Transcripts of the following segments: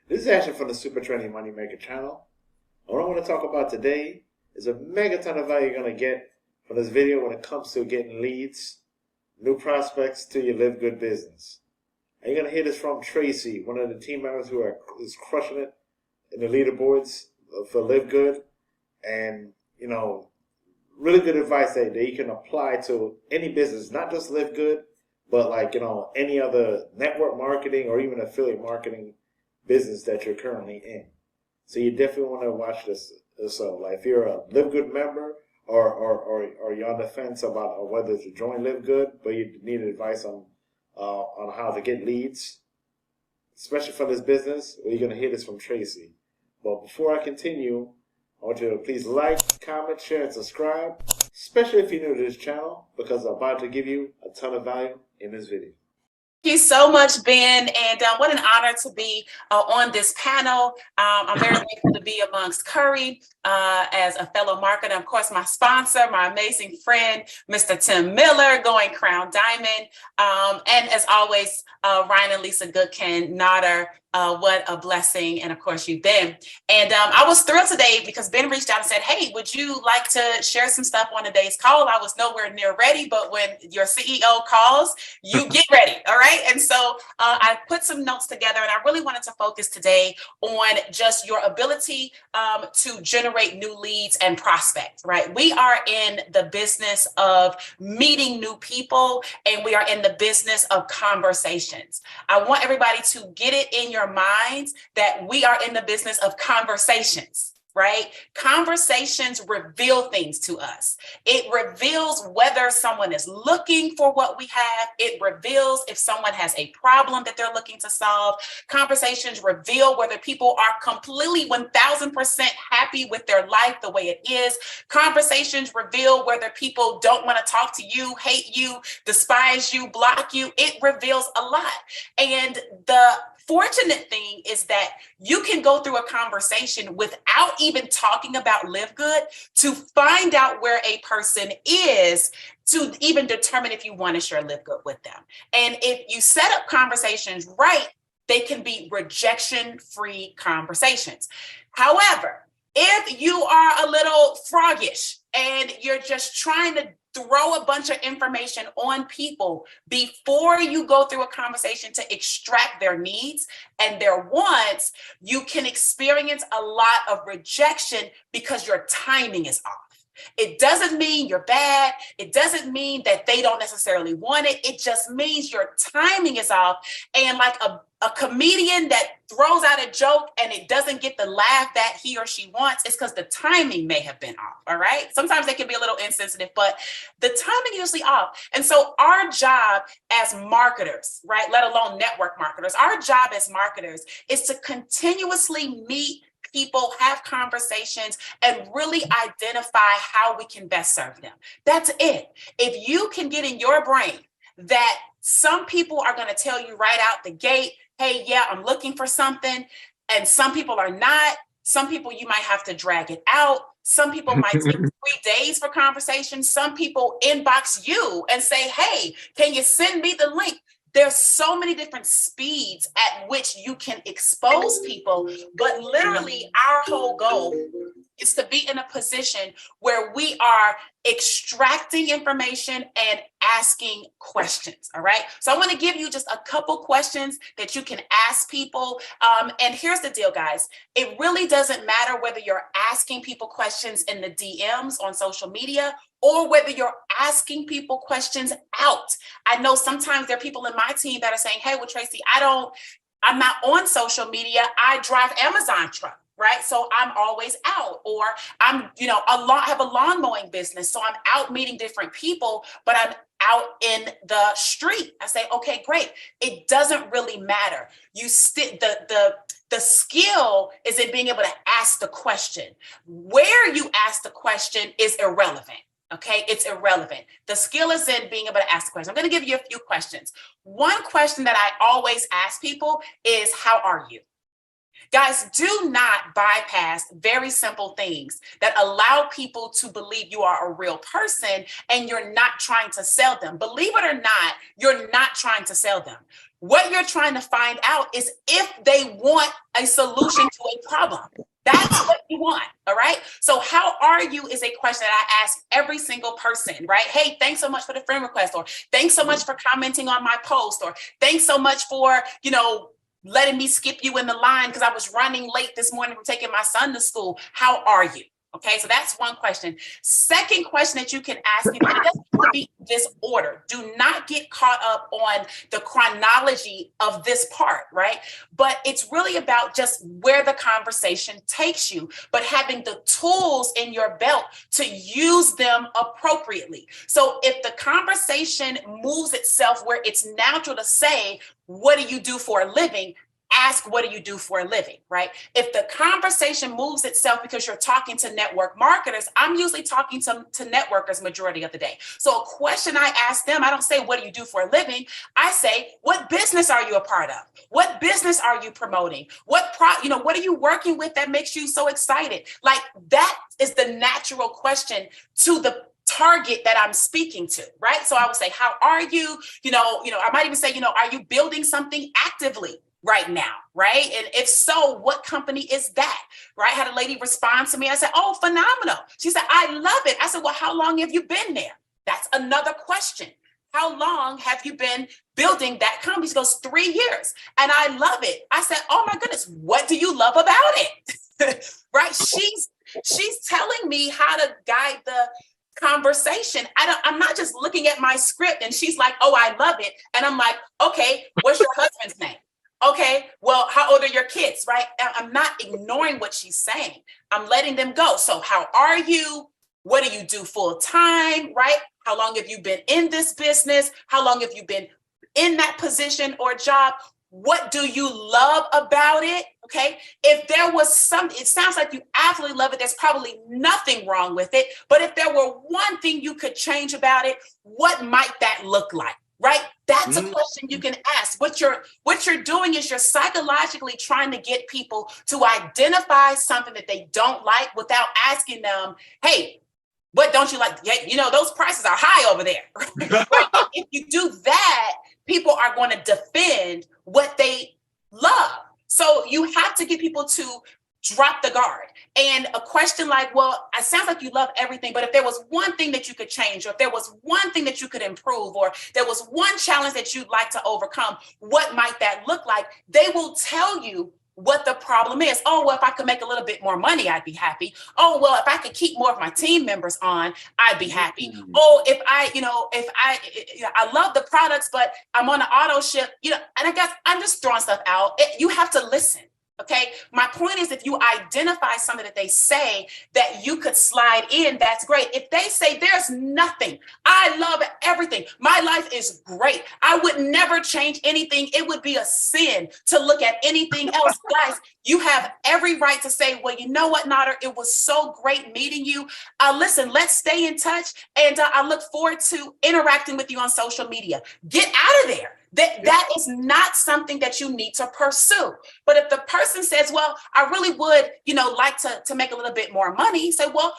This is Asher from the Super Trendy Moneymaker channel. And what I want to talk about today is a mega ton of value you're going to get from this video when it comes to getting leads, new prospects to your LiveGood business. And you're going to hear this from Tracy, one of the team members who is crushing it in the leaderboards for LiveGood. And, really good advice that you can apply to any business, not just LiveGood, but any other network marketing or even affiliate marketing business that you're currently in. So you definitely want to watch this. So like if you're a LiveGood member or you're on the fence about whether to join LiveGood, but you need advice on how to get leads, especially for this business, well, you're going to hear this from Tracy. But before I continue, I want you to please like, comment, share, and subscribe, especially if you're new to this channel, because I'm about to give you a ton of value in this video. Thank you so much, Ben, and what an honor to be on this panel. I'm very grateful to be amongst Curry as a fellow marketer. Of course, my sponsor, my amazing friend, Mr. Tim Miller, going Crown Diamond, and as always, Ryan and Lisa Goodkin, Nodder. What a blessing, and of course you've been. And I was thrilled today because Ben reached out and said, hey, would you like to share some stuff on today's call? I was nowhere near ready, but when your CEO calls, you get ready, all right? And so I put some notes together, and I really wanted to focus today on just your ability to generate new leads and prospects, right? We are in the business of meeting new people, and we are in the business of conversations. I want everybody to get it in your minds that we are in the business of conversations, right? Conversations reveal things to us. It reveals whether someone is looking for what we have. It reveals if someone has a problem that they're looking to solve. Conversations reveal whether people are completely 1000% happy with their life the way it is. Conversations reveal whether people don't want to talk to you, hate you, despise you, block you. It reveals a lot. And the fortunate thing is that you can go through a conversation without even talking about LiveGood to find out where a person is, to even determine if you want to share LiveGood with them. And if you set up conversations right, they can be rejection-free conversations. However, if you are a little froggish and you're just trying to throw a bunch of information on people before you go through a conversation to extract their needs and their wants, you can experience a lot of rejection because your timing is off. It doesn't mean you're bad. It doesn't mean that they don't necessarily want it. It just means your timing is off. And like a comedian that throws out a joke and it doesn't get the laugh that he or she wants, it's because the timing may have been off, all right? Sometimes they can be a little insensitive, but the timing is usually off. And so our job as marketers, right, let alone network marketers, our job as marketers is to continuously meet people, have conversations, and really identify how we can best serve them. That's it. If you can get in your brain that some people are going to tell you right out the gate, hey, yeah, I'm looking for something, and some people are not. Some people you might have to drag it out. Some people might take 3 days for conversations. Some people inbox you and say, hey, can you send me the link? There's so many different speeds at which you can expose people, but literally our whole goal is to be in a position where we are extracting information and asking questions, all right? So I want to give you just a couple questions that you can ask people. And here's the deal, guys. It really doesn't matter whether you're asking people questions in the DMs on social media or whether you're asking people questions out. I know sometimes there are people in my team that are saying, hey, well, Tracy, I'm not on social media. I drive Amazon truck. Right. So I'm always out, or I'm, have a lawn mowing business. So I'm out meeting different people, but I'm out in the street. I say, okay, great. It doesn't really matter. The skill is in being able to ask the question. Where you ask the question is irrelevant. Okay, it's irrelevant. The skill is in being able to ask the question. I'm going to give you a few questions. One question that I always ask people is, how are you? Guys, do not bypass very simple things that allow people to believe you are a real person and you're not trying to sell them. Believe it or not, you're not trying to sell them. What you're trying to find out is if they want a solution to a problem. That's what you want, all right? So how are you is a question that I ask every single person, right? Hey, thanks so much for the friend request, or thanks so much for commenting on my post, or thanks so much for, letting me skip you in the line because I was running late this morning from taking my son to school. How are you? Okay, so that's one question. Second question that you can ask, it doesn't have to be in this order. Do not get caught up on the chronology of this part, right? But it's really about just where the conversation takes you, but having the tools in your belt to use them appropriately. So if the conversation moves itself where it's natural to say, what do you do for a living? Ask, what do you do for a living, right? If the conversation moves itself because you're talking to network marketers, I'm usually talking to networkers majority of the day. So a question I ask them, I don't say, what do you do for a living? I say, what business are you a part of? What business are you promoting? What are you working with that makes you so excited? Like, that is the natural question to the target that I'm speaking to, right? So I would say, how are you? I might even say, are you building something actively right now, right? And if so, what company is that, right? I had a lady respond to me. I said, oh, phenomenal. She said, I love it. I said, well, how long have you been there? That's another question. How long have you been building that company? She goes, 3 years. And I love it. I said, oh my goodness, what do you love about it? Right? She's telling me how to guide the conversation. I'm not just looking at my script and she's like, oh, I love it. And I'm like, okay, what's your husband's name? Okay, well, how old are your kids, right? I'm not ignoring what she's saying. I'm letting them go. So how are you? What do you do full time, right? How long have you been in this business? How long have you been in that position or job? What do you love about it? Okay, if there was it sounds like you absolutely love it. There's probably nothing wrong with it. But if there were one thing you could change about it, what might that look like? Right? That's a question you can ask. What you're doing is you're psychologically trying to get people to identify something that they don't like without asking them, hey, what don't you like? Yeah, those prices are high over there. Right? If you do that, people are going to defend what they love. So you have to get people to drop the guard. And a question like, well, it sounds like you love everything, but if there was one thing that you could change, or if there was one thing that you could improve, or there was one challenge that you'd like to overcome, what might that look like? They will tell you what the problem is. Oh, well, if I could make a little bit more money, I'd be happy. Oh, well, if I could keep more of my team members on, I'd be happy. Oh, if I love the products, but I'm on an auto ship, and I guess I'm just throwing stuff out. You have to listen. Okay. My point is, if you identify something that they say that you could slide in, that's great. If they say there's nothing, I love everything, my life is great, I would never change anything, it would be a sin to look at anything else. Guys, you have every right to say, well, you know what, Nader, it was so great meeting you. Listen, let's stay in touch. And I look forward to interacting with you on social media. Get out of there. That is not something that you need to pursue. But if the person says, well, I really would, like to make a little bit more money, say, well,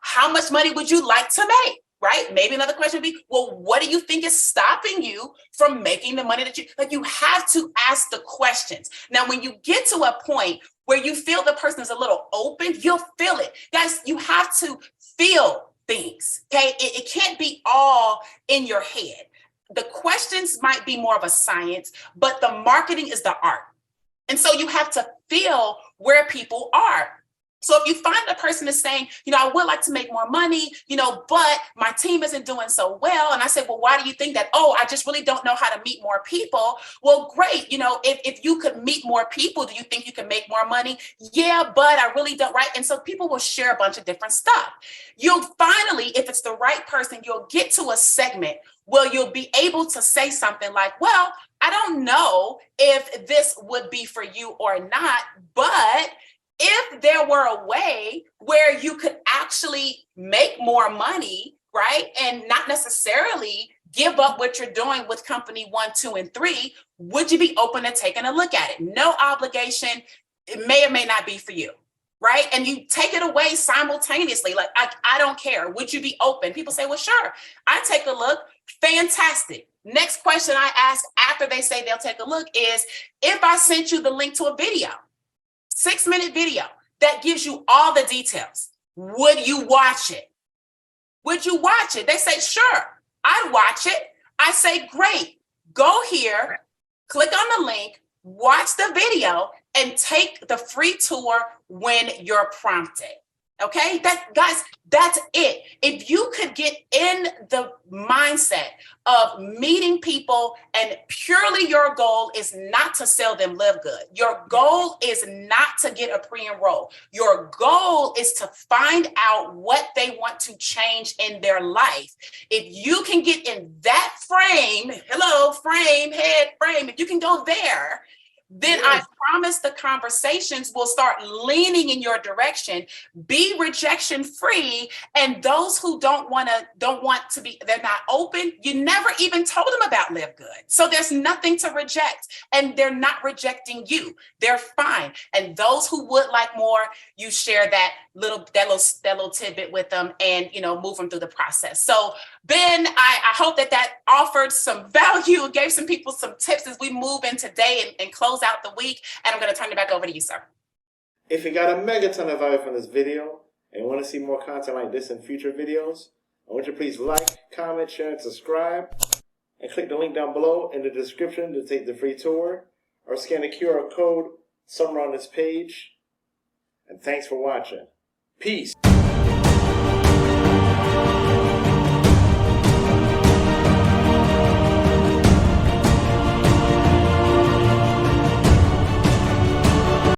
how much money would you like to make? Right? Maybe another question would be, well, what do you think is stopping you from making the money that you have to ask the questions. Now, when you get to a point where you feel the person is a little open, you'll feel it. Guys, you have to feel things. Okay. It can't be all in your head. The questions might be more of a science, but the marketing is the art. And so you have to feel where people are. So if you find the person is saying, I would like to make more money, but my team isn't doing so well. And I say, well, why do you think that? Oh, I just really don't know how to meet more people. Well, great. If you could meet more people, do you think you can make more money? Yeah, but I really don't. Right. And so people will share a bunch of different stuff. You'll finally, if it's the right person, you'll get to a segment where you'll be able to say something like, well, I don't know if this would be for you or not, but if there were a way where you could actually make more money, right, and not necessarily give up what you're doing with company 1, 2, and 3, would you be open to taking a look at it? No obligation. It may or may not be for you, right? And you take it away simultaneously. Like, I don't care. Would you be open? People say, well, sure. I take a look. Fantastic. Next question I ask after they say they'll take a look is, if I sent you the link to a video, 6-minute video that gives you all the details. Would you watch it? Would you watch it? They say, sure, I'd watch it. I say, great, go here, click on the link, watch the video, and take the free tour when you're prompted. Okay, guys, that's it. If you could get in the mindset of meeting people and purely your goal is not to sell them LiveGood. Your goal is not to get a pre-enroll. Your goal is to find out what they want to change in their life. If you can get in that frame, head frame, if you can go there, then I promise the conversations will start leaning in your direction. Be rejection free. And those who don't want to be, they're not open. You never even told them about LiveGood. So there's nothing to reject, and they're not rejecting you. They're fine. And those who would like more, you share that little tidbit with them and, move them through the process. So Ben, I hope that offered some value and gave some people some tips as we move in today and close out the week. And I'm going to turn it back over to you, sir. If you got a megaton of value from this video and want to see more content like this in future videos, I want you to please like, comment, share, and subscribe. And click the link down below in the description to take the free tour, or scan the QR code somewhere on this page. And thanks for watching. Peace.